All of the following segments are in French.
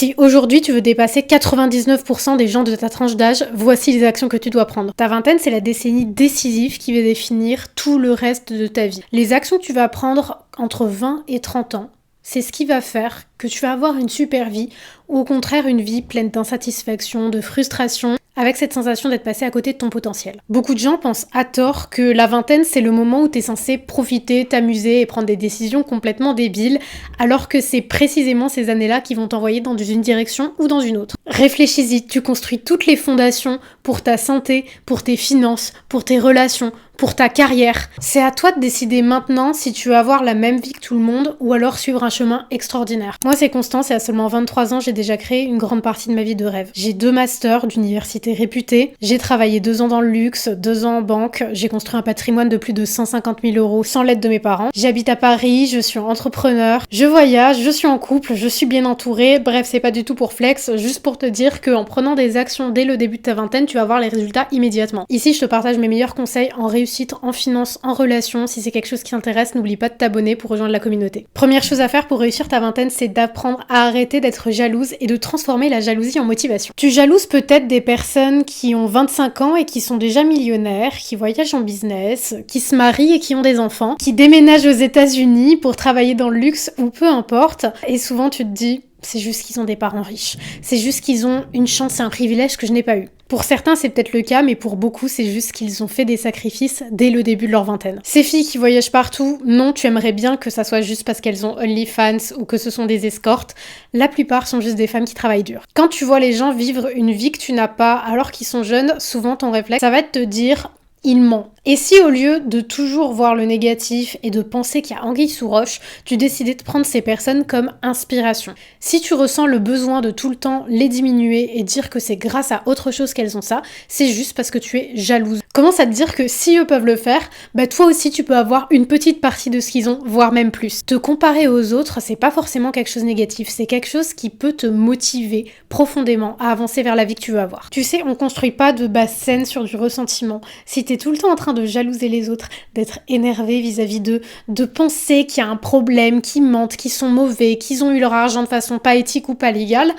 Si aujourd'hui tu veux dépasser 99% des gens de ta tranche d'âge, voici les actions que tu dois prendre. Ta vingtaine, c'est la décennie décisive qui va définir tout le reste de ta vie. Les actions que tu vas prendre entre 20 et 30 ans, c'est ce qui va faire que tu vas avoir une super vie ou au contraire une vie pleine d'insatisfaction, de frustration, avec cette sensation d'être passé à côté de ton potentiel. Beaucoup de gens pensent à tort que la vingtaine c'est le moment où tu es censé profiter, t'amuser et prendre des décisions complètement débiles, alors que c'est précisément ces années-là qui vont t'envoyer dans une direction ou dans une autre. Réfléchis-y, tu construis toutes les fondations pour ta santé, pour tes finances, pour tes relations, pour ta carrière. C'est à toi de décider maintenant si tu veux avoir la même vie que tout le monde ou alors suivre un chemin extraordinaire. Moi c'est Constance et à seulement 23 ans j'ai déjà créé une grande partie de ma vie de rêve. J'ai 2 masters d'université réputée, j'ai travaillé 2 ans dans le luxe, 2 ans en banque, j'ai construit un patrimoine de plus de 150 000 € sans l'aide de mes parents. J'habite à Paris, je suis entrepreneur, je voyage, je suis en couple, je suis bien entourée, bref c'est pas du tout pour flex, juste pour te dire qu'en prenant des actions dès le début de ta vingtaine, tu vas voir les résultats immédiatement. Ici je te partage mes meilleurs conseils en réussite, en finance, en relation. Si c'est quelque chose qui t'intéresse, n'oublie pas de t'abonner pour rejoindre la communauté. Première chose à faire pour réussir ta vingtaine, c'est d'apprendre à arrêter d'être jalouse et de transformer la jalousie en motivation. Tu jalouses peut-être des personnes qui ont 25 ans et qui sont déjà millionnaires, qui voyagent en business, qui se marient et qui ont des enfants, qui déménagent aux États-Unis pour travailler dans le luxe ou peu importe. Et souvent tu te dis, c'est juste qu'ils ont des parents riches. C'est juste qu'ils ont une chance et un privilège que je n'ai pas eu. Pour certains, c'est peut-être le cas, mais pour beaucoup, c'est juste qu'ils ont fait des sacrifices dès le début de leur vingtaine. Ces filles qui voyagent partout, non, tu aimerais bien que ça soit juste parce qu'elles ont OnlyFans ou que ce sont des escortes. La plupart sont juste des femmes qui travaillent dur. Quand tu vois les gens vivre une vie que tu n'as pas alors qu'ils sont jeunes, souvent ton réflexe, ça va être de te dire « il ment ». Et si au lieu de toujours voir le négatif et de penser qu'il y a anguille sous roche, tu décidais de prendre ces personnes comme inspiration. Si tu ressens le besoin de tout le temps les diminuer et dire que c'est grâce à autre chose qu'elles ont ça, c'est juste parce que tu es jalouse. Commence à te dire que si eux peuvent le faire, bah toi aussi tu peux avoir une petite partie de ce qu'ils ont, voire même plus. Te comparer aux autres, c'est pas forcément quelque chose de négatif, c'est quelque chose qui peut te motiver profondément à avancer vers la vie que tu veux avoir. Tu sais, on construit pas de base saine sur du ressentiment. Si t'es tout le temps en train de jalouser les autres, d'être énervé vis-à-vis d'eux, de penser qu'il y a un problème, qu'ils mentent, qu'ils sont mauvais, qu'ils ont eu leur argent de façon pas éthique ou pas légale,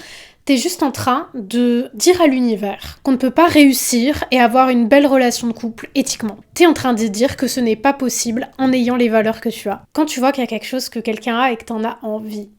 t'es juste en train de dire à l'univers qu'on ne peut pas réussir et avoir une belle relation de couple éthiquement. T'es en train de dire que ce n'est pas possible en ayant les valeurs que tu as. Quand tu vois qu'il y a quelque chose que quelqu'un a et que t'en as envie,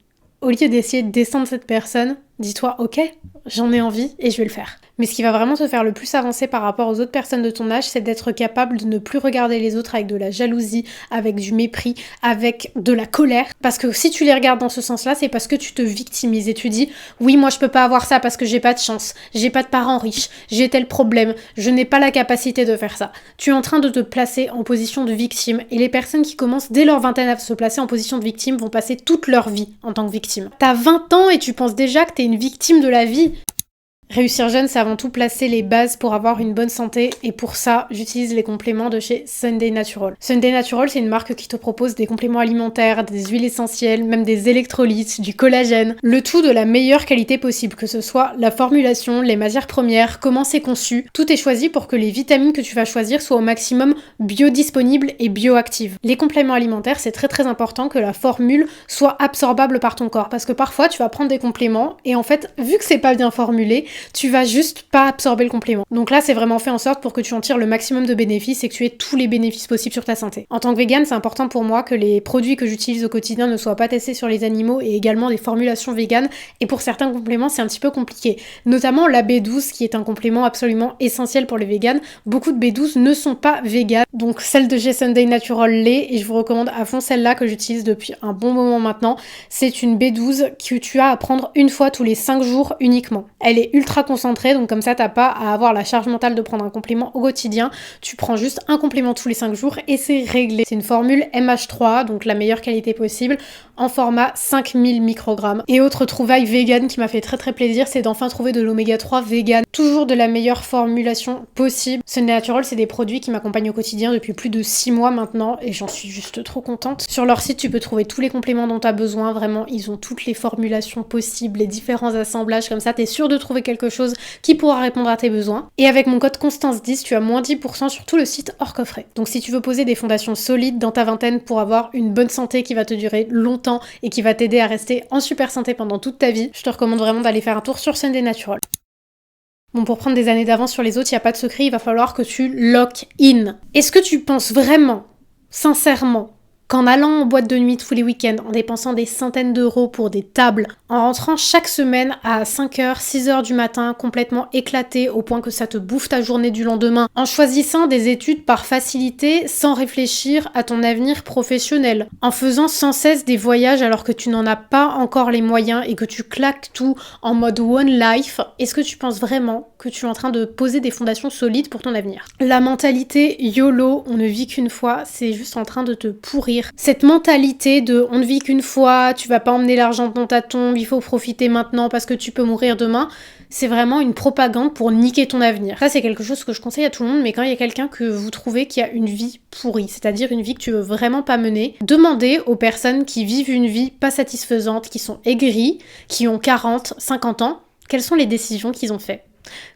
au lieu d'essayer de descendre cette personne, dis-toi, ok, j'en ai envie et je vais le faire. Mais ce qui va vraiment te faire le plus avancer par rapport aux autres personnes de ton âge, c'est d'être capable de ne plus regarder les autres avec de la jalousie, avec du mépris, avec de la colère. Parce que si tu les regardes dans ce sens-là, c'est parce que tu te victimises et tu dis « Oui, moi je peux pas avoir ça parce que j'ai pas de chance, j'ai pas de parents riches, j'ai tel problème, je n'ai pas la capacité de faire ça. » Tu es en train de te placer en position de victime et les personnes qui commencent dès leur vingtaine à se placer en position de victime vont passer toute leur vie en tant que victime. T'as 20 ans et tu penses déjà que t'es une victime de la vie. Réussir jeune, c'est avant tout placer les bases pour avoir une bonne santé et pour ça, j'utilise les compléments de chez Sunday Natural. Sunday Natural, c'est une marque qui te propose des compléments alimentaires, des huiles essentielles, même des électrolytes, du collagène, le tout de la meilleure qualité possible, que ce soit la formulation, les matières premières, comment c'est conçu, tout est choisi pour que les vitamines que tu vas choisir soient au maximum biodisponibles et bioactives. Les compléments alimentaires, c'est très important que la formule soit absorbable par ton corps, parce que parfois tu vas prendre des compléments et en fait, vu que c'est pas bien formulé, tu vas juste pas absorber le complément. Donc là, c'est vraiment fait en sorte pour que tu en tires le maximum de bénéfices et que tu aies tous les bénéfices possibles sur ta santé. En tant que végane, c'est important pour moi que les produits que j'utilise au quotidien ne soient pas testés sur les animaux et également des formulations véganes. Et pour certains compléments, c'est un petit peu compliqué. Notamment la B12, qui est un complément absolument essentiel pour les véganes. Beaucoup de B12 ne sont pas véganes. Donc celle de chez Sunday Natural l'est et je vous recommande à fond celle-là que j'utilise depuis un bon moment maintenant. C'est une B12 que tu as à prendre une fois tous les 5 jours uniquement. Elle est ultra concentrée, donc comme ça t'as pas à avoir la charge mentale de prendre un complément au quotidien, tu prends juste un complément tous les 5 jours et c'est réglé. C'est une formule MH3, donc la meilleure qualité possible, en format 5000 microgrammes. Et autre trouvaille vegan qui m'a fait très plaisir, c'est d'enfin trouver de l'oméga 3 vegan, toujours de la meilleure formulation possible. Sunday Natural, c'est des produits qui m'accompagnent au quotidien depuis plus de 6 mois maintenant et j'en suis juste trop contente. Sur leur site, tu peux trouver tous les compléments dont tu as besoin, vraiment, ils ont toutes les formulations possibles, les différents assemblages, comme ça t'es sûr de trouver quelque chose qui pourra répondre à tes besoins. Et avec mon code Constance10, tu as moins 10% sur tout le site hors coffret. Donc si tu veux poser des fondations solides dans ta vingtaine pour avoir une bonne santé qui va te durer longtemps, longtemps et qui va t'aider à rester en super santé pendant toute ta vie, je te recommande vraiment d'aller faire un tour sur Sunday Natural. Bon, pour prendre des années d'avance sur les autres, il n'y a pas de secret, il va falloir que tu lock in. Est-ce que tu penses vraiment, sincèrement, qu'en allant en boîte de nuit tous les week-ends, en dépensant des centaines d'euros pour des tables, en rentrant chaque semaine à 5h, 6h du matin, complètement éclaté au point que ça te bouffe ta journée du lendemain, en choisissant des études par facilité sans réfléchir à ton avenir professionnel, en faisant sans cesse des voyages alors que tu n'en as pas encore les moyens et que tu claques tout en mode one life, est-ce que tu penses vraiment que tu es en train de poser des fondations solides pour ton avenir? La mentalité YOLO, on ne vit qu'une fois, c'est juste en train de te pourrir. Cette mentalité de on ne vit qu'une fois, tu vas pas emmener l'argent dans ta tombe, il faut profiter maintenant parce que tu peux mourir demain, c'est vraiment une propagande pour niquer ton avenir. Ça, c'est quelque chose que je conseille à tout le monde, mais quand il y a quelqu'un que vous trouvez qui a une vie pourrie, c'est-à-dire une vie que tu veux vraiment pas mener, demandez aux personnes qui vivent une vie pas satisfaisante, qui sont aigries, qui ont 40, 50 ans, quelles sont les décisions qu'ils ont faites.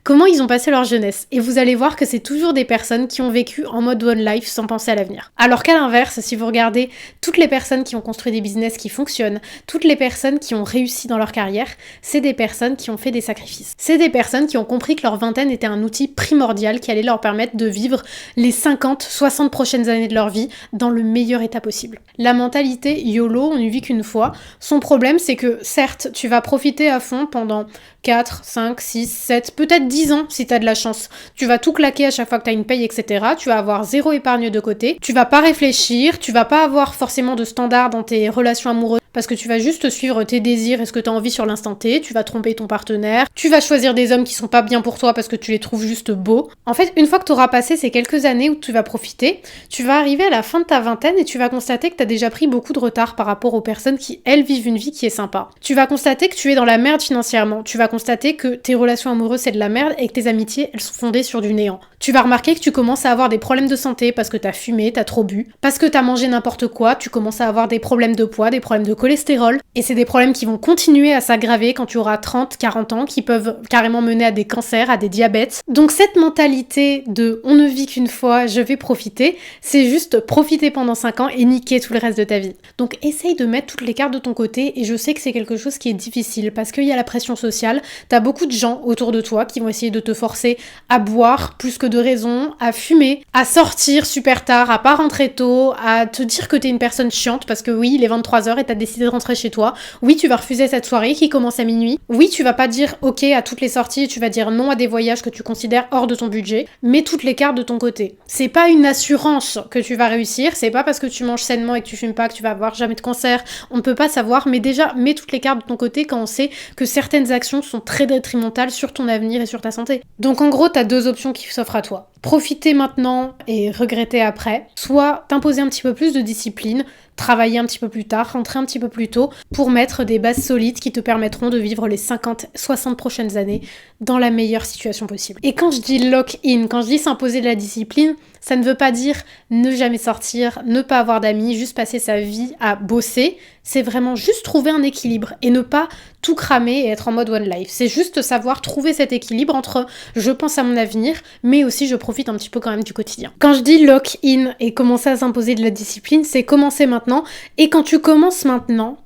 Comment ils ont passé leur jeunesse. Et vous allez voir que c'est toujours des personnes qui ont vécu en mode one life sans penser à l'avenir. Alors qu'à l'inverse, si vous regardez toutes les personnes qui ont construit des business qui fonctionnent, toutes les personnes qui ont réussi dans leur carrière, c'est des personnes qui ont fait des sacrifices. C'est des personnes qui ont compris que leur vingtaine était un outil primordial qui allait leur permettre de vivre les 50, 60 prochaines années de leur vie dans le meilleur état possible. La mentalité YOLO, on ne vit qu'une fois. Son problème, c'est que certes, tu vas profiter à fond pendant 4, 5, 6, 7, peut-être 10 ans si t'as de la chance. Tu vas tout claquer à chaque fois que t'as une paye, etc. Tu vas avoir zéro épargne de côté. Tu vas pas réfléchir, tu vas pas avoir forcément de standards dans tes relations amoureuses parce que tu vas juste suivre tes désirs et ce que t'as envie sur l'instant T. Tu vas tromper ton partenaire. Tu vas choisir des hommes qui sont pas bien pour toi parce que tu les trouves juste beaux. En fait, une fois que t'auras passé ces quelques années où tu vas profiter, tu vas arriver à la fin de ta vingtaine et tu vas constater que t'as déjà pris beaucoup de retard par rapport aux personnes qui, elles, vivent une vie qui est sympa. Tu vas constater que tu es dans la merde financièrement. Tu vas constater que tes relations amoureuses c'est de la merde et que tes amitiés elles sont fondées sur du néant. Tu vas remarquer que tu commences à avoir des problèmes de santé parce que t'as fumé, t'as trop bu, parce que t'as mangé n'importe quoi, tu commences à avoir des problèmes de poids, des problèmes de cholestérol, et c'est des problèmes qui vont continuer à s'aggraver quand tu auras 30, 40 ans, qui peuvent carrément mener à des cancers, à des diabètes. Donc cette mentalité de on ne vit qu'une fois, je vais profiter, c'est juste profiter pendant 5 ans et niquer tout le reste de ta vie. Donc essaye de mettre toutes les cartes de ton côté, et je sais que c'est quelque chose qui est difficile parce qu'il y a la pression sociale, t'as beaucoup de gens autour de toi qui vont essayer de te forcer à boire plus que de raison, à fumer, à sortir super tard, à pas rentrer tôt, à te dire que t'es une personne chiante parce que oui, il est 23h et t'as décidé de rentrer chez toi. Oui, tu vas refuser cette soirée qui commence à minuit. Oui, tu vas pas dire ok à toutes les sorties et tu vas dire non à des voyages que tu considères hors de ton budget. Mets toutes les cartes de ton côté. C'est pas une assurance que tu vas réussir, c'est pas parce que tu manges sainement et que tu fumes pas que tu vas avoir jamais de cancer. On ne peut pas savoir, mais déjà, mets toutes les cartes de ton côté quand on sait que certaines actions sont très détrimentales sur ton avenir et sur ta santé. Donc en gros, t'as deux options qui s'offrent à toi. Profiter maintenant et regretter après, soit t'imposer un petit peu plus de discipline, travailler un petit peu plus tard, rentrer un petit peu plus tôt pour mettre des bases solides qui te permettront de vivre les 50, 60 prochaines années dans la meilleure situation possible. Et quand je dis lock-in, quand je dis s'imposer de la discipline, ça ne veut pas dire ne jamais sortir, ne pas avoir d'amis, juste passer sa vie à bosser. C'est vraiment juste trouver un équilibre et ne pas tout cramer et être en mode one life. C'est juste savoir trouver cet équilibre entre je pense à mon avenir, mais aussi je profite un petit peu quand même du quotidien. Quand je dis lock-in et commencer à s'imposer de la discipline, c'est commencer maintenant. Et quand tu commences maintenant,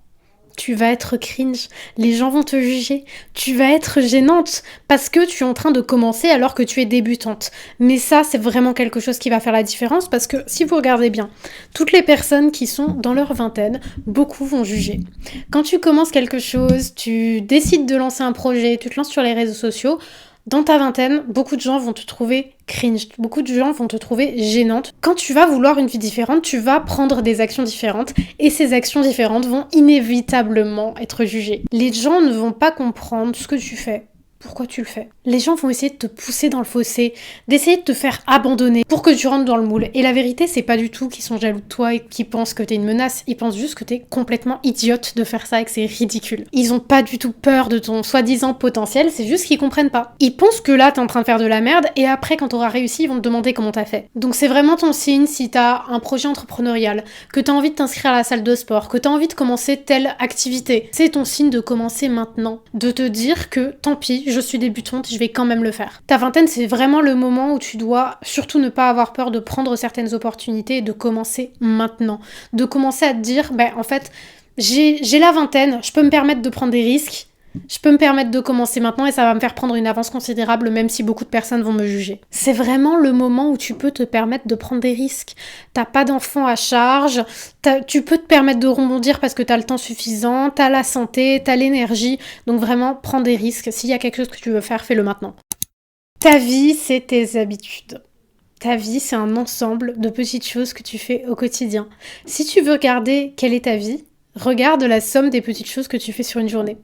tu vas être cringe, les gens vont te juger, tu vas être gênante parce que tu es en train de commencer alors que tu es débutante. Mais ça, c'est vraiment quelque chose qui va faire la différence parce que si vous regardez bien, toutes les personnes qui sont dans leur vingtaine, beaucoup vont juger. Quand tu commences quelque chose, tu décides de lancer un projet, tu te lances sur les réseaux sociaux, dans ta vingtaine, beaucoup de gens vont te trouver cringe, beaucoup de gens vont te trouver gênante. Quand tu vas vouloir une vie différente, tu vas prendre des actions différentes et ces actions différentes vont inévitablement être jugées. Les gens ne vont pas comprendre ce que tu fais. Pourquoi tu le fais? Les gens vont essayer de te pousser dans le fossé, d'essayer de te faire abandonner pour que tu rentres dans le moule. Et la vérité, c'est pas du tout qu'ils sont jaloux de toi et qu'ils pensent que t'es une menace. Ils pensent juste que t'es complètement idiote de faire ça et que c'est ridicule. Ils ont pas du tout peur de ton soi-disant potentiel, c'est juste qu'ils comprennent pas. Ils pensent que là, t'es en train de faire de la merde et après, quand t'auras réussi, ils vont te demander comment t'as fait. Donc c'est vraiment ton signe si t'as un projet entrepreneurial, que t'as envie de t'inscrire à la salle de sport, que t'as envie de commencer telle activité. C'est ton signe de commencer maintenant. De te dire que tant pis, je suis débutante, je vais quand même le faire. Ta vingtaine, c'est vraiment le moment où tu dois surtout ne pas avoir peur de prendre certaines opportunités et de commencer maintenant. De commencer à te dire, en fait, j'ai la vingtaine, je peux me permettre de prendre des risques, je peux me permettre de commencer maintenant et ça va me faire prendre une avance considérable même si beaucoup de personnes vont me juger. C'est vraiment le moment où tu peux te permettre de prendre des risques. T'as pas d'enfant à charge, tu peux te permettre de rebondir parce que t'as le temps suffisant, t'as la santé, t'as l'énergie. Donc vraiment, prends des risques. S'il y a quelque chose que tu veux faire, fais-le maintenant. Ta vie, c'est tes habitudes. Ta vie, c'est un ensemble de petites choses que tu fais au quotidien. Si tu veux regarder quelle est ta vie, regarde la somme des petites choses que tu fais sur une journée.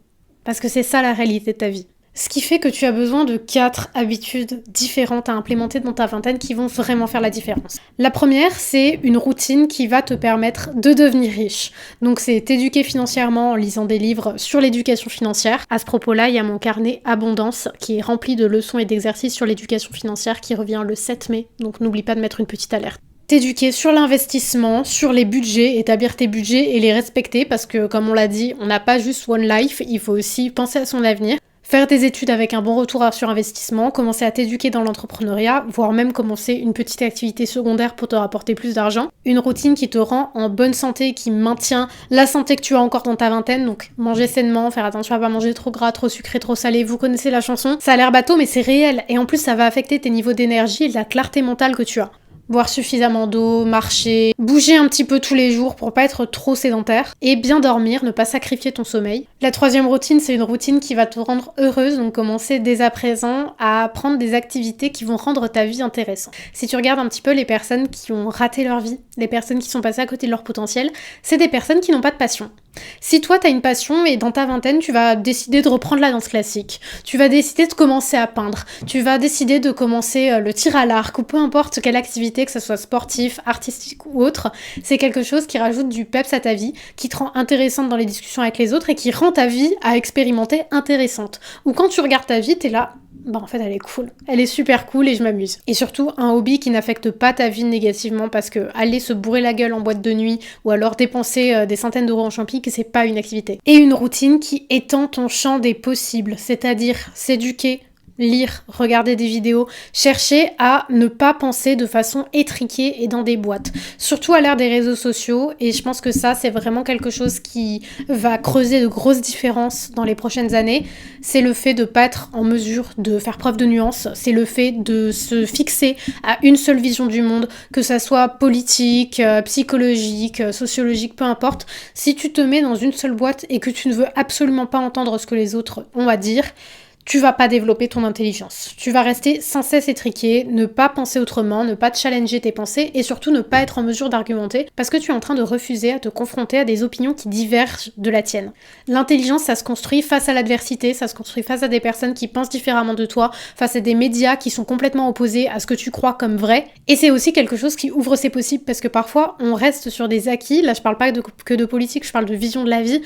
Parce que c'est ça la réalité de ta vie. Ce qui fait que tu as besoin de 4 habitudes différentes à implémenter dans ta vingtaine qui vont vraiment faire la différence. La première, c'est une routine qui va te permettre de devenir riche. Donc c'est t'éduquer financièrement en lisant des livres sur l'éducation financière. À ce propos-là, il y a mon carnet Abondance qui est rempli de leçons et d'exercices sur l'éducation financière qui revient le 7 mai. Donc n'oublie pas de mettre une petite alerte. T'éduquer sur l'investissement, sur les budgets, établir tes budgets et les respecter parce que, comme on l'a dit, on n'a pas juste one life, il faut aussi penser à son avenir. Faire des études avec un bon retour sur investissement, commencer à t'éduquer dans l'entrepreneuriat, voire même commencer une petite activité secondaire pour te rapporter plus d'argent. Une routine qui te rend en bonne santé, qui maintient la santé que tu as encore dans ta vingtaine, donc manger sainement, faire attention à pas manger trop gras, trop sucré, trop salé, vous connaissez la chanson. Ça a l'air bateau mais c'est réel, et en plus ça va affecter tes niveaux d'énergie et de la clarté mentale que tu as. Boire suffisamment d'eau, marcher, bouger un petit peu tous les jours pour pas être trop sédentaire, et bien dormir, ne pas sacrifier ton sommeil. La troisième routine, c'est une routine qui va te rendre heureuse, donc commencer dès à présent à prendre des activités qui vont rendre ta vie intéressante. Si tu regardes un petit peu les personnes qui ont raté leur vie, les personnes qui sont passées à côté de leur potentiel, c'est des personnes qui n'ont pas de passion. Si toi t'as une passion et dans ta vingtaine tu vas décider de reprendre la danse classique, tu vas décider de commencer à peindre, tu vas décider de commencer le tir à l'arc ou peu importe quelle activité, que ce soit sportif, artistique ou autre, c'est quelque chose qui rajoute du peps à ta vie, qui te rend intéressante dans les discussions avec les autres et qui rend ta vie à expérimenter intéressante. Ou quand tu regardes ta vie, t'es là, bah en fait elle est cool, elle est super cool et je m'amuse. Et surtout un hobby qui n'affecte pas ta vie négativement parce que aller se bourrer la gueule en boîte de nuit ou alors dépenser des centaines d'euros en champis, c'est pas une activité. Et une routine qui étend ton champ des possibles, c'est-à-dire s'éduquer, lire, regarder des vidéos, chercher à ne pas penser de façon étriquée et dans des boîtes. Surtout à l'ère des réseaux sociaux, et je pense que ça, c'est vraiment quelque chose qui va creuser de grosses différences dans les prochaines années. C'est le fait de pas être en mesure de faire preuve de nuance, c'est le fait de se fixer à une seule vision du monde, que ça soit politique, psychologique, sociologique, peu importe. Si tu te mets dans une seule boîte et que tu ne veux absolument pas entendre ce que les autres ont à dire, tu vas pas développer ton intelligence. Tu vas rester sans cesse étriqué, ne pas penser autrement, ne pas te challenger tes pensées et surtout ne pas être en mesure d'argumenter parce que tu es en train de refuser à te confronter à des opinions qui divergent de la tienne. L'intelligence, ça se construit face à l'adversité, ça se construit face à des personnes qui pensent différemment de toi, face à des médias qui sont complètement opposés à ce que tu crois comme vrai. Et c'est aussi quelque chose qui ouvre ses possibles parce que parfois on reste sur des acquis, là je parle pas que de politique, je parle de vision de la vie.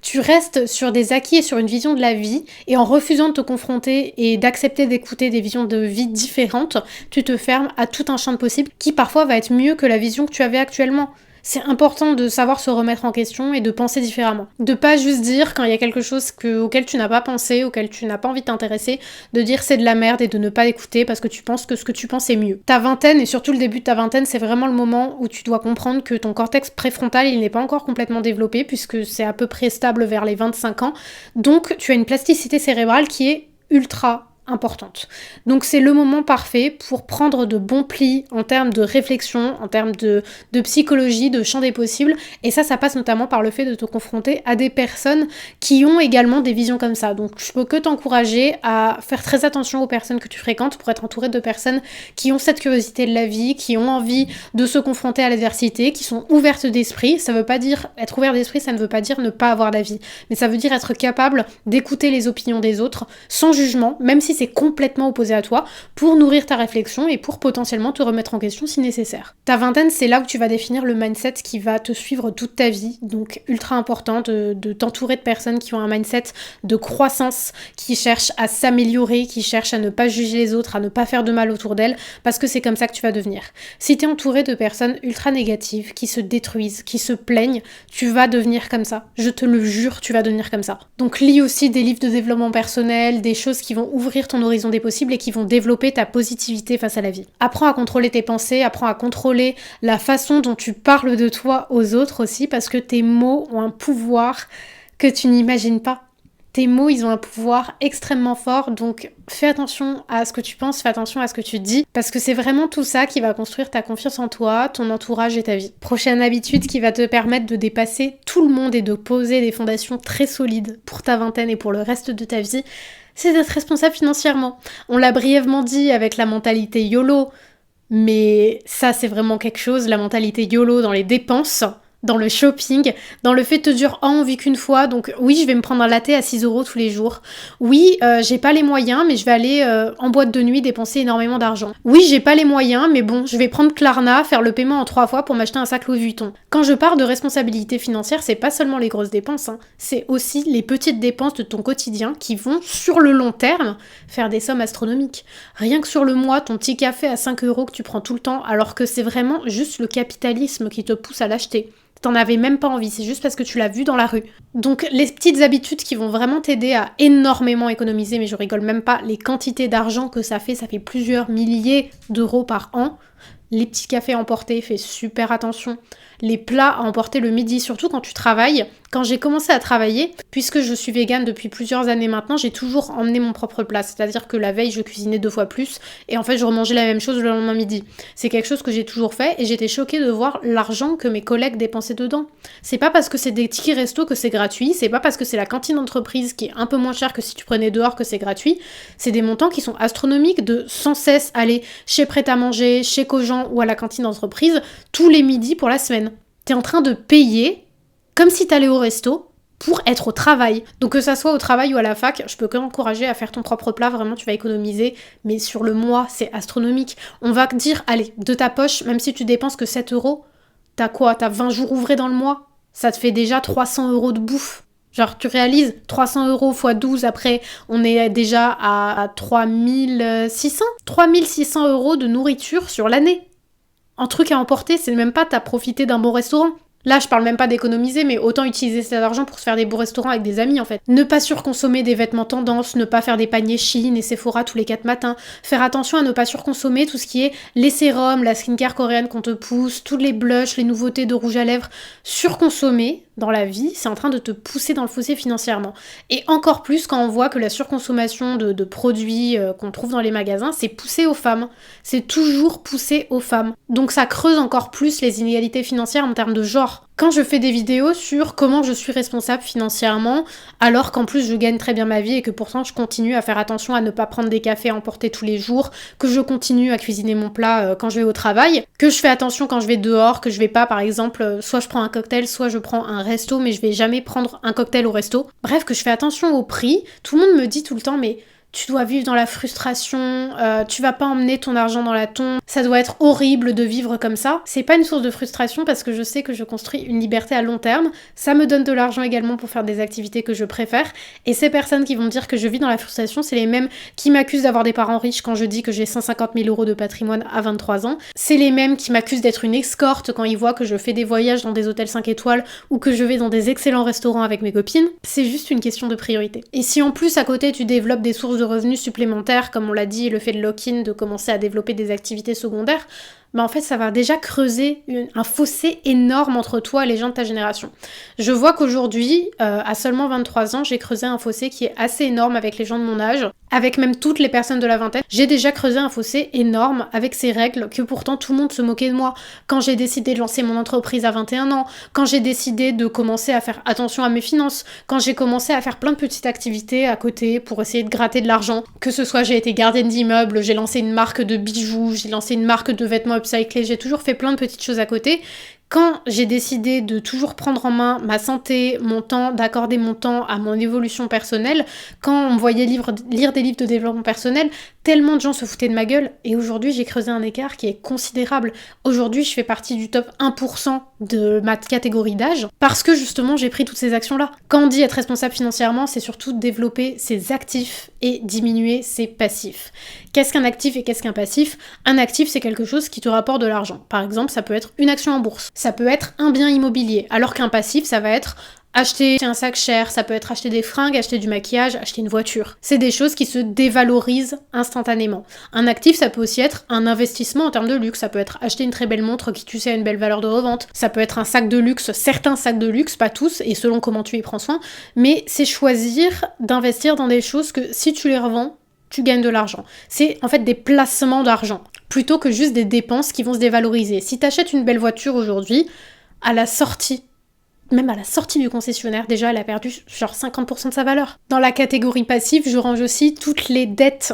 Tu restes sur des acquis et sur une vision de la vie et en refusant de te confronter et d'accepter d'écouter des visions de vie différentes, tu te fermes à tout un champ de possibles qui parfois va être mieux que la vision que tu avais actuellement. C'est important de savoir se remettre en question et de penser différemment. De pas juste dire quand il y a quelque chose auquel tu n'as pas pensé, auquel tu n'as pas envie de t'intéresser, de dire c'est de la merde et de ne pas écouter parce que tu penses que ce que tu penses est mieux. Ta vingtaine et surtout le début de ta vingtaine, c'est vraiment le moment où tu dois comprendre que ton cortex préfrontal, il n'est pas encore complètement développé puisque c'est à peu près stable vers les 25 ans. Donc tu as une plasticité cérébrale qui est ultra importante. Donc c'est le moment parfait pour prendre de bons plis en termes de réflexion, en termes de psychologie, de champ des possibles, et ça passe notamment par le fait de te confronter à des personnes qui ont également des visions comme ça. Donc je peux que t'encourager à faire très attention aux personnes que tu fréquentes pour être entouré de personnes qui ont cette curiosité de la vie, qui ont envie de se confronter à l'adversité, qui sont ouvertes d'esprit. Ça veut pas dire être ouvert d'esprit, ça ne veut pas dire ne pas avoir d'avis, mais ça veut dire être capable d'écouter les opinions des autres sans jugement, même si c'est complètement opposé à toi, pour nourrir ta réflexion et pour potentiellement te remettre en question si nécessaire. Ta vingtaine, c'est là où tu vas définir le mindset qui va te suivre toute ta vie, donc ultra important de t'entourer de personnes qui ont un mindset de croissance, qui cherchent à s'améliorer, qui cherchent à ne pas juger les autres, à ne pas faire de mal autour d'elles, parce que c'est comme ça que tu vas devenir. Si t'es entouré de personnes ultra négatives, qui se détruisent, qui se plaignent, tu vas devenir comme ça. Je te le jure, tu vas devenir comme ça. Donc lis aussi des livres de développement personnel, des choses qui vont ouvrir ton horizon des possibles et qui vont développer ta positivité face à la vie. Apprends à contrôler tes pensées, apprends à contrôler la façon dont tu parles de toi aux autres aussi, parce que tes mots ont un pouvoir que tu n'imagines pas. Tes mots, ils ont un pouvoir extrêmement fort, donc fais attention à ce que tu penses, fais attention à ce que tu dis, parce que c'est vraiment tout ça qui va construire ta confiance en toi, ton entourage et ta vie. Prochaine habitude qui va te permettre de dépasser tout le monde et de poser des fondations très solides pour ta vingtaine et pour le reste de ta vie, c'est d'être responsable financièrement. On l'a brièvement dit avec la mentalité YOLO, mais ça c'est vraiment quelque chose, la mentalité YOLO dans les dépenses, dans le shopping, dans le fait de te dire « Oh, on vit qu'une fois, donc oui, je vais me prendre un latte à 6 € tous les jours. Oui, j'ai pas les moyens, mais je vais aller en boîte de nuit dépenser énormément d'argent. Oui, j'ai pas les moyens, mais bon, je vais prendre Klarna, faire le paiement en 3 fois pour m'acheter un sac Louis Vuitton. » Quand je parle de responsabilité financière, c'est pas seulement les grosses dépenses, c'est aussi les petites dépenses de ton quotidien qui vont, sur le long terme, faire des sommes astronomiques. Rien que sur le mois, ton petit café à 5 € que tu prends tout le temps, alors que c'est vraiment juste le capitalisme qui te pousse à l'acheter. T'en avais même pas envie, c'est juste parce que tu l'as vu dans la rue. Donc les petites habitudes qui vont vraiment t'aider à énormément économiser, mais je rigole même pas, les quantités d'argent que ça fait plusieurs milliers d'euros par an. Les petits cafés à emporter, fais super attention. Les plats à emporter le midi, surtout quand tu travailles. Quand j'ai commencé à travailler, puisque je suis végane depuis plusieurs années maintenant, j'ai toujours emmené mon propre plat. C'est-à-dire que la veille, je cuisinais 2 fois plus et en fait, je remangeais la même chose le lendemain midi. C'est quelque chose que j'ai toujours fait et j'étais choquée de voir l'argent que mes collègues dépensaient dedans. C'est pas parce que c'est des tickets resto que c'est gratuit, c'est pas parce que c'est la cantine d'entreprise qui est un peu moins chère que si tu prenais dehors que c'est gratuit. C'est des montants qui sont astronomiques de sans cesse aller chez Prêt-à-Manger, chez Cogent ou à la cantine d'entreprise tous les midis pour la semaine. T'es en train de payer comme si t'allais au resto pour être au travail. Donc que ça soit au travail ou à la fac, je peux qu'encourager à faire ton propre plat, vraiment tu vas économiser, mais sur le mois c'est astronomique. On va te dire, allez, de ta poche, même si tu dépenses que 7 €, t'as quoi? T'as 20 jours ouvrés dans le mois? Ça te fait déjà 300 € de bouffe. Genre tu réalises, 300 € x 12, après on est déjà à 3600 € de nourriture sur l'année. En truc à emporter, c'est même pas t'as profité d'un bon restaurant. Là, je parle même pas d'économiser, mais autant utiliser cet argent pour se faire des beaux restaurants avec des amis, en fait. Ne pas surconsommer des vêtements tendance, ne pas faire des paniers Shein et Sephora tous les 4 matins. Faire attention à ne pas surconsommer tout ce qui est les sérums, la skincare coréenne qu'on te pousse, tous les blushs, les nouveautés de rouge à lèvres. Surconsommer dans la vie, c'est en train de te pousser dans le fossé financièrement. Et encore plus quand on voit que la surconsommation de produits qu'on trouve dans les magasins, c'est poussé aux femmes. C'est toujours poussé aux femmes. Donc ça creuse encore plus les inégalités financières en termes de genre. Quand je fais des vidéos sur comment je suis responsable financièrement, alors qu'en plus je gagne très bien ma vie et que pourtant je continue à faire attention à ne pas prendre des cafés à emporter tous les jours, que je continue à cuisiner mon plat quand je vais au travail, que je fais attention quand je vais dehors, que je vais pas par exemple, soit je prends un cocktail, soit je prends un resto, mais je vais jamais prendre un cocktail au resto. Bref, que je fais attention au prix. Tout le monde me dit tout le temps, mais tu dois vivre dans la frustration, tu vas pas emmener ton argent dans la tombe, ça doit être horrible de vivre comme ça. C'est pas une source de frustration parce que je sais que je construis une liberté à long terme, ça me donne de l'argent également pour faire des activités que je préfère, et ces personnes qui vont me dire que je vis dans la frustration, c'est les mêmes qui m'accusent d'avoir des parents riches quand je dis que j'ai 150 000 € de patrimoine à 23 ans, c'est les mêmes qui m'accusent d'être une escorte quand ils voient que je fais des voyages dans des hôtels 5 étoiles ou que je vais dans des excellents restaurants avec mes copines. C'est juste une question de priorité. Et si en plus à côté tu développes des sources de revenus supplémentaires, comme on l'a dit, le fait de lock-in, de commencer à développer des activités secondaires, bah en fait ça va déjà creuser un fossé énorme entre toi et les gens de ta génération. Je vois qu'aujourd'hui, à seulement 23 ans, j'ai creusé un fossé qui est assez énorme avec les gens de mon âge, avec même toutes les personnes de la vingtaine. J'ai déjà creusé un fossé énorme avec ces règles que pourtant tout le monde se moquait de moi. Quand j'ai décidé de lancer mon entreprise à 21 ans, quand j'ai décidé de commencer à faire attention à mes finances, quand j'ai commencé à faire plein de petites activités à côté pour essayer de gratter de l'argent, que ce soit j'ai été gardienne d'immeuble, j'ai lancé une marque de bijoux, j'ai lancé une marque de vêtements upcyclés, j'ai toujours fait plein de petites choses à côté. Quand j'ai décidé de toujours prendre en main ma santé, mon temps, d'accorder mon temps à mon évolution personnelle, quand on me voyait lire des livres de développement personnel, tellement de gens se foutaient de ma gueule, et aujourd'hui j'ai creusé un écart qui est considérable. Aujourd'hui je fais partie du top 1% de ma catégorie d'âge, parce que justement j'ai pris toutes ces actions-là. Quand on dit être responsable financièrement, c'est surtout développer ses actifs et diminuer ses passifs. Qu'est-ce qu'un actif et qu'est-ce qu'un passif? Un actif, c'est quelque chose qui te rapporte de l'argent. Par exemple, ça peut être une action en bourse, ça peut être un bien immobilier, alors qu'un passif, ça va être Acheter un sac cher, ça peut être acheter des fringues, acheter du maquillage, acheter une voiture. C'est des choses qui se dévalorisent instantanément. Un actif, ça peut aussi être un investissement en termes de luxe. Ça peut être acheter une très belle montre qui, tu sais, a une belle valeur de revente. Ça peut être un sac de luxe, certains sacs de luxe, pas tous, et selon comment tu y prends soin. Mais c'est choisir d'investir dans des choses que si tu les revends, tu gagnes de l'argent. C'est en fait des placements d'argent, plutôt que juste des dépenses qui vont se dévaloriser. Si tu achètes une belle voiture aujourd'hui, à la sortie, même à la sortie du concessionnaire, déjà, elle a perdu genre 50% de sa valeur. Dans la catégorie passive, je range aussi toutes les dettes.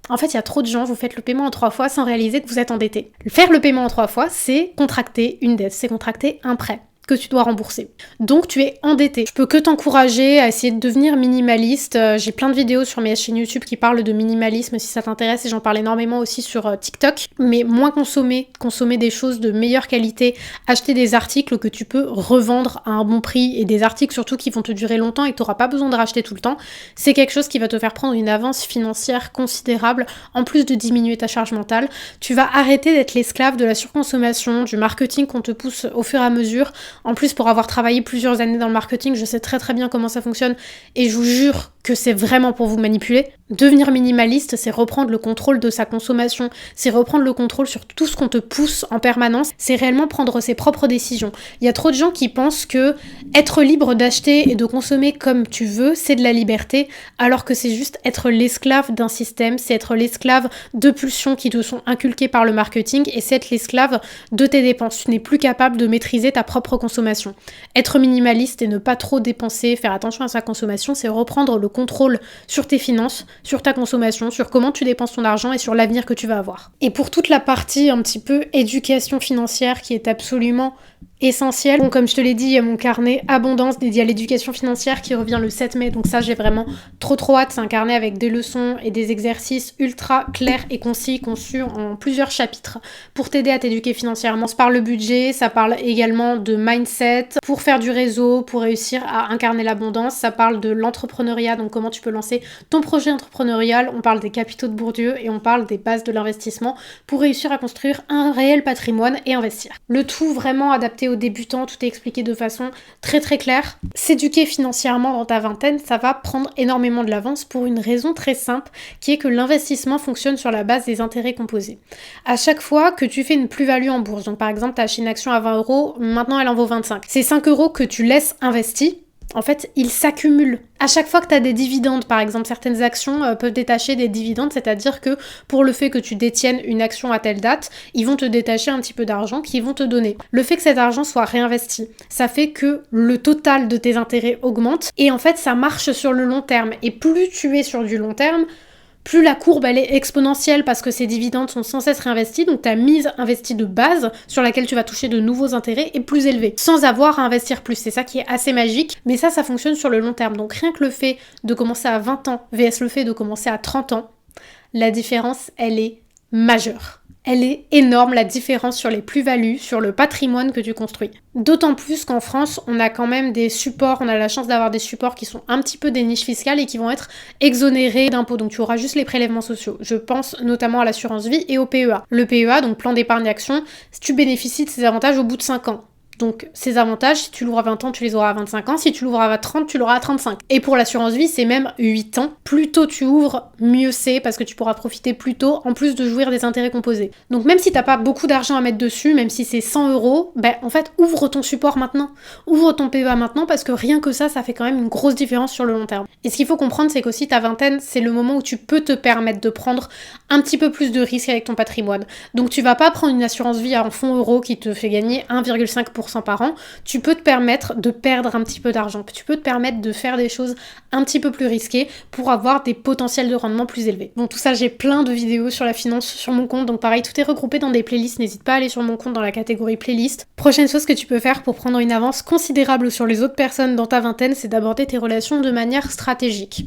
En fait, il y a trop de gens, vous faites le paiement en 3 fois sans réaliser que vous êtes endetté. Faire le paiement en 3 fois, c'est contracter une dette, c'est contracter un prêt que tu dois rembourser. Donc tu es endetté. Je peux que t'encourager à essayer de devenir minimaliste. J'ai plein de vidéos sur mes chaînes YouTube qui parlent de minimalisme si ça t'intéresse, et j'en parle énormément aussi sur TikTok. Mais moins consommer des choses de meilleure qualité, acheter des articles que tu peux revendre à un bon prix, et des articles surtout qui vont te durer longtemps et que tu n'auras pas besoin de racheter tout le temps, c'est quelque chose qui va te faire prendre une avance financière considérable, en plus de diminuer ta charge mentale. Tu vas arrêter d'être l'esclave de la surconsommation, du marketing qu'on te pousse au fur et à mesure. En plus, pour avoir travaillé plusieurs années dans le marketing, je sais très très bien comment ça fonctionne, et je vous jure que c'est vraiment pour vous manipuler. Devenir minimaliste, c'est reprendre le contrôle de sa consommation, c'est reprendre le contrôle sur tout ce qu'on te pousse en permanence, c'est réellement prendre ses propres décisions. Il y a trop de gens qui pensent que être libre d'acheter et de consommer comme tu veux, c'est de la liberté, alors que c'est juste être l'esclave d'un système, c'est être l'esclave de pulsions qui te sont inculquées par le marketing, et c'est être l'esclave de tes dépenses. Tu n'es plus capable de maîtriser ta propre consommation. Être minimaliste et ne pas trop dépenser, faire attention à sa consommation, c'est reprendre le contrôle sur tes finances, sur ta consommation, sur comment tu dépenses ton argent et sur l'avenir que tu vas avoir. Et pour toute la partie un petit peu éducation financière qui est absolument essentiel. Bon, comme je te l'ai dit, il y a mon carnet Abondance dédié à l'éducation financière qui revient le 7 mai, donc ça j'ai vraiment trop hâte. C'est un carnet avec des leçons et des exercices ultra clairs et concis, conçus en plusieurs chapitres pour t'aider à t'éduquer financièrement. Ça parle le budget, ça parle également de mindset, pour faire du réseau, pour réussir à incarner l'abondance. Ça parle de l'entrepreneuriat, donc comment tu peux lancer ton projet entrepreneurial. On parle des capitaux de Bourdieu et on parle des bases de l'investissement pour réussir à construire un réel patrimoine et investir. Le tout vraiment adapté aux débutants, tout est expliqué de façon très claire. S'éduquer financièrement dans ta vingtaine, ça va prendre énormément de l'avance pour une raison très simple, qui est que l'investissement fonctionne sur la base des intérêts composés. À chaque fois que tu fais une plus-value en bourse, donc par exemple tu as acheté une action à 20 €, maintenant elle en vaut 25. Ces 5 € que tu laisses investis, en fait, ils s'accumulent. À chaque fois que tu as des dividendes, par exemple, certaines actions peuvent détacher des dividendes, c'est-à-dire que pour le fait que tu détiennes une action à telle date, ils vont te détacher un petit peu d'argent qu'ils vont te donner. Le fait que cet argent soit réinvesti, ça fait que le total de tes intérêts augmente, et en fait, ça marche sur le long terme. Et plus tu es sur du long terme, plus la courbe elle est exponentielle, parce que ces dividendes sont sans cesse réinvestis, donc ta mise investie de base sur laquelle tu vas toucher de nouveaux intérêts est plus élevée, sans avoir à investir plus. C'est ça qui est assez magique, mais ça fonctionne sur le long terme. Donc rien que le fait de commencer à 20 ans vs le fait de commencer à 30 ans, la différence elle est majeure. Elle est énorme, la différence sur les plus-values, sur le patrimoine que tu construis. D'autant plus qu'en France, on a quand même des supports, on a la chance d'avoir des supports qui sont un petit peu des niches fiscales et qui vont être exonérés d'impôts. Donc tu auras juste les prélèvements sociaux. Je pense notamment à l'assurance vie et au PEA. Le PEA, donc plan d'épargne action, tu bénéficies de ces avantages au bout de 5 ans. Donc ces avantages, si tu l'ouvres à 20 ans, tu les auras à 25 ans. Si tu l'ouvres à 30, tu l'auras à 35. Et pour l'assurance vie, c'est même 8 ans. Plus tôt tu ouvres, mieux c'est, parce que tu pourras profiter plus tôt, en plus de jouir des intérêts composés. Donc même si t'as pas beaucoup d'argent à mettre dessus, même si c'est 100 €, en fait, ouvre ton support maintenant. Ouvre ton PEA maintenant, parce que rien que ça fait quand même une grosse différence sur le long terme. Et ce qu'il faut comprendre, c'est qu'aussi ta vingtaine, c'est le moment où tu peux te permettre de prendre un petit peu plus de risques avec ton patrimoine. Donc tu vas pas prendre une assurance vie en fonds euros qui te fait gagner 1,5% par an. Tu peux te permettre de perdre un petit peu d'argent. Tu peux te permettre de faire des choses un petit peu plus risquées pour avoir des potentiels de rendement plus élevés. Bon, tout ça, j'ai plein de vidéos sur la finance sur mon compte, donc pareil, tout est regroupé dans des playlists. N'hésite pas à aller sur mon compte dans la catégorie playlist. Prochaine chose que tu peux faire pour prendre une avance considérable sur les autres personnes dans ta vingtaine, c'est d'aborder tes relations de manière stratégique.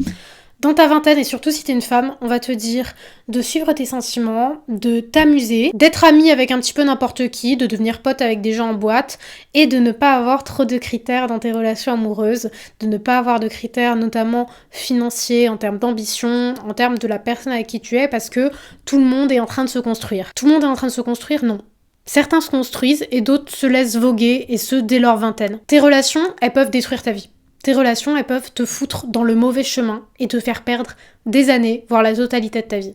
Dans ta vingtaine, et surtout si t'es une femme, on va te dire de suivre tes sentiments, de t'amuser, d'être amie avec un petit peu n'importe qui, de devenir pote avec des gens en boîte, et de ne pas avoir trop de critères dans tes relations amoureuses, de ne pas avoir de critères notamment financiers, en termes d'ambition, en termes de la personne avec qui tu es, parce que tout le monde est en train de se construire. Tout le monde est en train de se construire, non. Certains se construisent et d'autres se laissent voguer, et ce, dès leur vingtaine. Tes relations, elles peuvent détruire ta vie. Tes relations, elles peuvent te foutre dans le mauvais chemin et te faire perdre des années, voire la totalité de ta vie.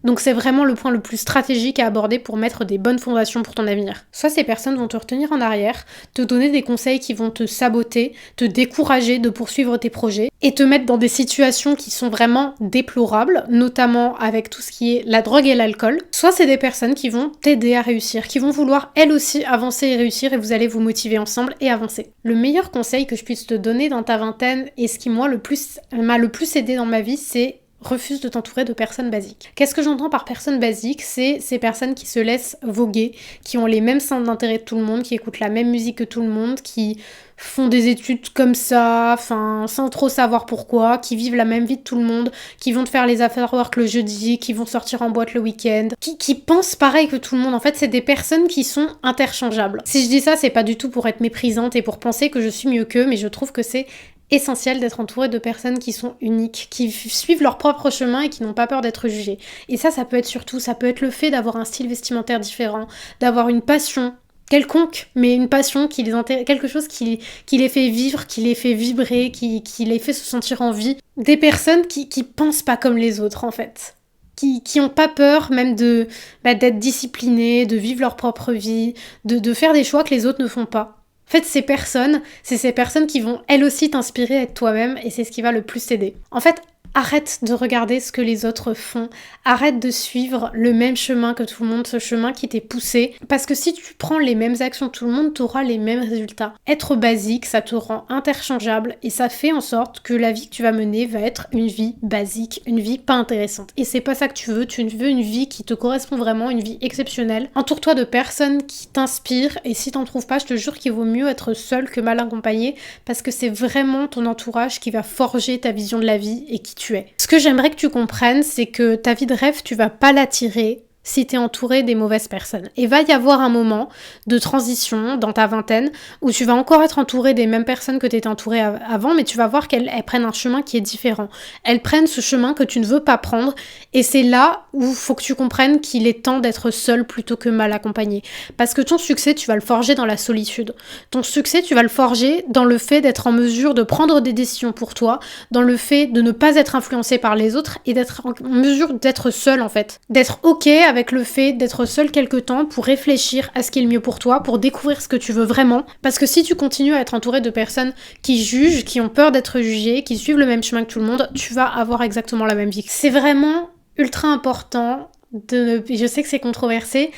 Donc c'est vraiment le point le plus stratégique à aborder pour mettre des bonnes fondations pour ton avenir. Soit ces personnes vont te retenir en arrière, te donner des conseils qui vont te saboter, te décourager de poursuivre tes projets et te mettre dans des situations qui sont vraiment déplorables, notamment avec tout ce qui est la drogue et l'alcool. Soit c'est des personnes qui vont t'aider à réussir, qui vont vouloir elles aussi avancer et réussir, et vous allez vous motiver ensemble et avancer. Le meilleur conseil que je puisse te donner dans ta vingtaine et ce qui m'a le plus aidé dans ma vie, c'est refuse de t'entourer de personnes basiques. Qu'est-ce que j'entends par personnes basiques? C'est ces personnes qui se laissent voguer, qui ont les mêmes centres d'intérêt que tout le monde, qui écoutent la même musique que tout le monde, qui font des études comme ça, sans trop savoir pourquoi, qui vivent la même vie de tout le monde, qui vont te faire les after-work le jeudi, qui vont sortir en boîte le week-end, qui pensent pareil que tout le monde. En fait, c'est des personnes qui sont interchangeables. Si je dis ça, c'est pas du tout pour être méprisante et pour penser que je suis mieux qu'eux, mais je trouve que c'est essentiel d'être entouré de personnes qui sont uniques, qui suivent leur propre chemin et qui n'ont pas peur d'être jugées. Et ça peut être le fait d'avoir un style vestimentaire différent, d'avoir une passion quelconque, mais une passion qui les intéresse, quelque chose qui les fait vivre, qui les fait vibrer, qui les fait se sentir en vie. Des personnes qui pensent pas comme les autres, en fait. Qui ont pas peur même d'être disciplinées, de vivre leur propre vie, de faire des choix que les autres ne font pas. En fait, c'est ces personnes qui vont elles aussi t'inspirer à être toi-même, et c'est ce qui va le plus t'aider. En fait, arrête de regarder ce que les autres font, arrête de suivre le même chemin que tout le monde, ce chemin qui t'est poussé, parce que si tu prends les mêmes actions que tout le monde, t'auras les mêmes résultats. Être basique, ça te rend interchangeable, et ça fait en sorte que la vie que tu vas mener va être une vie basique, une vie pas intéressante. Et c'est pas ça que tu veux une vie qui te correspond vraiment, une vie exceptionnelle. Entoure-toi de personnes qui t'inspirent, et si t'en trouves pas, je te jure qu'il vaut mieux être seul que mal accompagné, parce que c'est vraiment ton entourage qui va forger ta vision de la vie et qui tu es. Ce que j'aimerais que tu comprennes, c'est que ta vie de rêve, tu vas pas l'attirer si t'es entouré des mauvaises personnes. Et va y avoir un moment de transition dans ta vingtaine où tu vas encore être entouré des mêmes personnes que t'étais entouré avant, mais tu vas voir qu'elles prennent un chemin qui est différent. Elles prennent ce chemin que tu ne veux pas prendre, et c'est là où il faut que tu comprennes qu'il est temps d'être seul plutôt que mal accompagné. Parce que ton succès, tu vas le forger dans la solitude. Ton succès, tu vas le forger dans le fait d'être en mesure de prendre des décisions pour toi, dans le fait de ne pas être influencé par les autres et d'être en mesure d'être seul en fait. D'être ok avec le fait d'être seul quelque temps pour réfléchir à ce qui est le mieux pour toi, pour découvrir ce que tu veux vraiment. Parce que si tu continues à être entouré de personnes qui jugent, qui ont peur d'être jugées, qui suivent le même chemin que tout le monde, tu vas avoir exactement la même vie. C'est vraiment ultra important je sais que c'est controversé,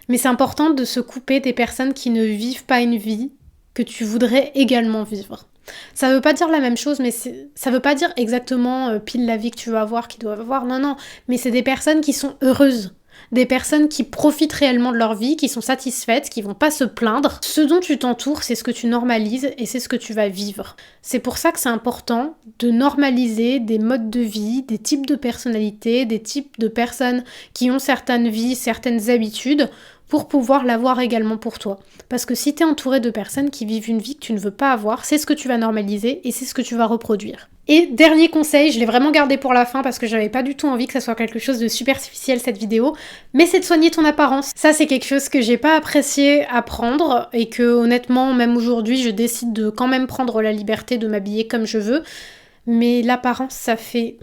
mais c'est important de se couper des personnes qui ne vivent pas une vie que tu voudrais également vivre. Ça veut pas dire la même chose, mais ça veut pas dire exactement pile la vie que tu vas avoir, qu'ils doivent avoir, non, mais c'est des personnes qui sont heureuses. Des personnes qui profitent réellement de leur vie, qui sont satisfaites, qui vont pas se plaindre. Ce dont tu t'entoures, c'est ce que tu normalises et c'est ce que tu vas vivre. C'est pour ça que c'est important de normaliser des modes de vie, des types de personnalités, des types de personnes qui ont certaines vies, certaines habitudes, pour pouvoir l'avoir également pour toi. Parce que si t'es entouré de personnes qui vivent une vie que tu ne veux pas avoir, c'est ce que tu vas normaliser et c'est ce que tu vas reproduire. Et dernier conseil, je l'ai vraiment gardé pour la fin parce que j'avais pas du tout envie que ça soit quelque chose de superficiel cette vidéo, mais c'est de soigner ton apparence. Ça, c'est quelque chose que j'ai pas apprécié à prendre et que honnêtement, même aujourd'hui, je décide de quand même prendre la liberté de m'habiller comme je veux, mais l'apparence, ça fait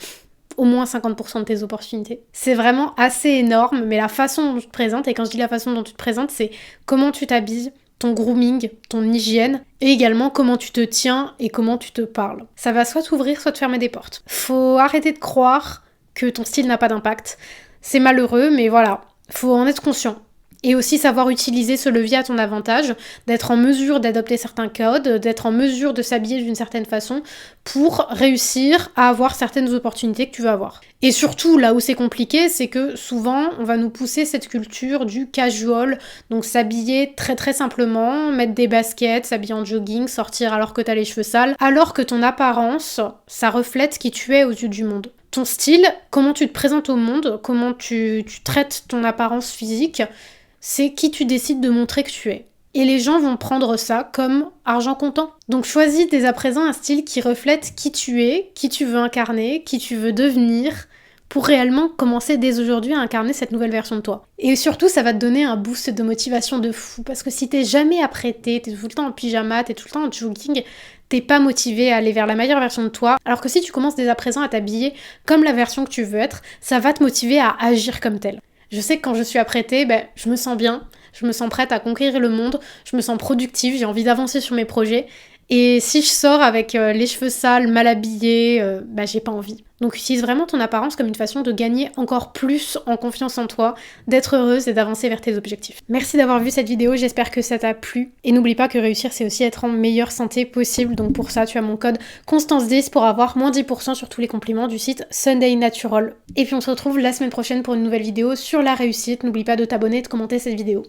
au moins 50% de tes opportunités. C'est vraiment assez énorme, mais la façon dont tu te présentes, et quand je dis la façon dont tu te présentes, c'est comment tu t'habilles, ton grooming, ton hygiène, et également comment tu te tiens et comment tu te parles. Ça va soit t'ouvrir, soit te fermer des portes. Faut arrêter de croire que ton style n'a pas d'impact. C'est malheureux, mais voilà, faut en être conscient. Et aussi savoir utiliser ce levier à ton avantage, d'être en mesure d'adopter certains codes, d'être en mesure de s'habiller d'une certaine façon pour réussir à avoir certaines opportunités que tu veux avoir. Et surtout, là où c'est compliqué, c'est que souvent, on va nous pousser cette culture du casual, donc s'habiller très très simplement, mettre des baskets, s'habiller en jogging, sortir alors que t'as les cheveux sales, alors que ton apparence, ça reflète qui tu es aux yeux du monde. Ton style, comment tu te présentes au monde, comment tu traites ton apparence physique, c'est qui tu décides de montrer que tu es. Et les gens vont prendre ça comme argent comptant. Donc choisis dès à présent un style qui reflète qui tu es, qui tu veux incarner, qui tu veux devenir, pour réellement commencer dès aujourd'hui à incarner cette nouvelle version de toi. Et surtout, ça va te donner un boost de motivation de fou, parce que si t'es jamais apprêté, t'es tout le temps en pyjama, t'es tout le temps en jogging, t'es pas motivé à aller vers la meilleure version de toi, alors que si tu commences dès à présent à t'habiller comme la version que tu veux être, ça va te motiver à agir comme telle. Je sais que quand je suis apprêtée, je me sens bien, je me sens prête à conquérir le monde, je me sens productive, j'ai envie d'avancer sur mes projets. Et si je sors avec les cheveux sales, mal habillée, j'ai pas envie. Donc utilise vraiment ton apparence comme une façon de gagner encore plus en confiance en toi, d'être heureuse et d'avancer vers tes objectifs. Merci d'avoir vu cette vidéo, j'espère que ça t'a plu. Et n'oublie pas que réussir, c'est aussi être en meilleure santé possible. Donc pour ça, tu as mon code Constance10 pour avoir moins 10% sur tous les compliments du site Sunday Natural. Et puis on se retrouve la semaine prochaine pour une nouvelle vidéo sur la réussite. N'oublie pas de t'abonner et de commenter cette vidéo.